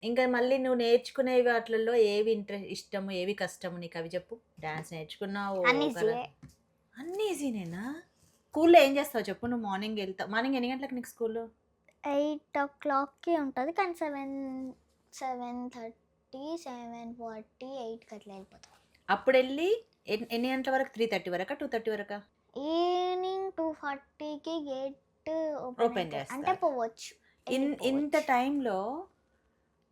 ఇంకా మళ్ళీ నువ్వు నేర్చుకునే వాటిలలో ఏవి ఇష్టము, ఏవి కష్టము నీకు అవి చెప్పు? డాన్స్ నేర్చుకున్నావు అన్ని కదా! ఈజీయే. అన్నీ ఈజీనేనా? స్కూల్‌లో ఏం చేస్తావు చెప్పు? నువ్వు మార్నింగ్ ఎళ్తావు. మార్నింగ్ ఎన్ని గంటలకు నీకు స్కూలు? 8:00కి ఉంటది. కానీ 7:30, 7:40, 8కి అట్లా వెళ్ళిపోతాం. అప్పుడెళ్ళి ఎన్ని గంటల వరకు? 3:30 వరకా? 2:30 వరకా? ఈవినింగ్ 2:40కి గేట్ ఓపెన్ ఓపెన్ అయితది. అంటే చేస్తారు. పోవచ్చు. ఇంత వెళ్ళిపోవచ్చు. టైంలో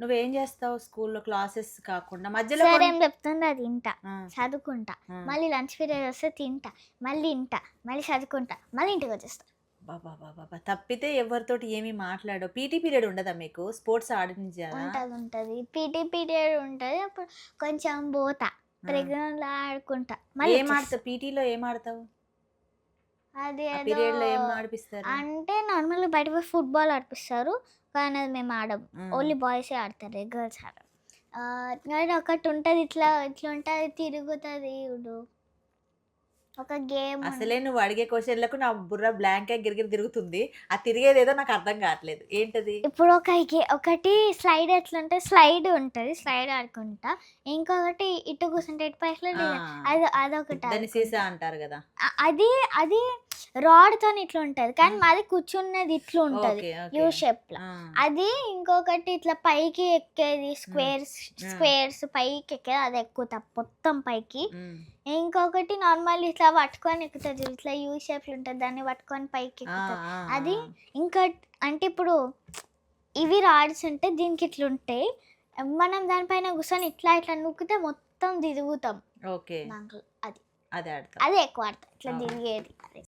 నువ్వేం చేస్తావు స్కూల్‌లో క్లాసెస్ కాకుండా? మధ్యలో సార్ ఏం చెప్తుందో అది ఇంటా, ఆ! చదువుకుంటా, ఆ! మళ్ళీ లంచ్ పీరియడ్ వస్తే తింటా, మళ్ళీ ఇంటా, మళ్ళీ చదువుకుంటా, మళ్ళీ ఇంటికి వచ్చేస్తా. అబ్బబ్బబ్బబ్బా! తప్పితే ఎవరితోటి ఏమి మాట్లాడవు. పీటీ పీరియడ్ ఉండదా మీకు? స్పోర్ట్స్ ఆడించరా? ఉంటది. పీటీ పీరియడ్ ఉంటది. అప్పుడు కొంచెం పోతా. ఆ! ప్లేగ్రౌండ్‌లో ఆడుకుంటా. మళ్ళీ ఏం వచ్చేస్తా. ఆడతావు? పీటీలో ఏం ఆడతావు? అది ఆ ఏదో పీరియడ్‌లో ఏం ఆడిపిస్తారు? అంటే నార్మల్‌గా బయట పోయి ఫుట్‌బాల్ ఆడిపిస్తారు. కానీ అది మేము ఆడము. హ్మ్. ఓన్లీ బాయ్సే ఆడతారు. గర్ల్స్ ఆడరు. కానీ ఒకటుంటది ఇట్లా ఇట్లుంటది తిరుగుతది చూడు. ఒక గేమ్ అసలే నువ్వు అడిగే క్వెషన్‌లకు నా బుర్ర బ్లాంక్‌గా గిరగిర తిరుగుతుంది. ఆ తిరిగేదేదో నాకు అర్థం కావట్లేదు. ఏంటది? ఇప్పుడు ఒకటి స్లైడ్ ఎట్లుంటే స్లైడ్ ఉంటది. స్లైడ్ ఆడుకుంటా. ఇంకొకటి ఇటు కూర్చుంటే ఇటు పైకి ఆ! అదొకటి దాన్ని సీసా ఆడుకుంటా. అంటారు గదా! అది అది రాడ్‌తోని ఇట్లుంటది. కానీ మాది కూర్చున్నది ఇట్లుంటది. ఓకే. You okay. షేప్‌ల. ఆ! అది ఇంకొకటి ఇట్లా పైకి ఎక్కేది హ్మ్. ఆ! స్క్వేర్స్ పైకి ఎక్కేది అది ఎక్కుతా మొత్తం పైకి. హ్మ్. ఇంకొకటి నార్మల్ ఇట్లా పట్టుకొని ఎక్కుతది. ఇట్లా యూ షేప్‌లో ఉంటది. దాన్ని పట్టుకొని పైకి ఆ! ఎక్కుతది. ఆ! అది ఆ! ఇంకా అంటే ఇప్పుడు ఇవి రాడ్స్ ఉంటే దీనికి ఇట్లుంటాయి. మనం దానిపైన కూర్చొని ఇట్లా ఇట్లా నూకితే మొత్తం తిరుగుతాం. ఓకే. దాంట్లో అది. అది ఆడతావు. అదే ఎక్కువ ఆడతా. ఇట్లా ఓకే. తిరిగేది. అదే.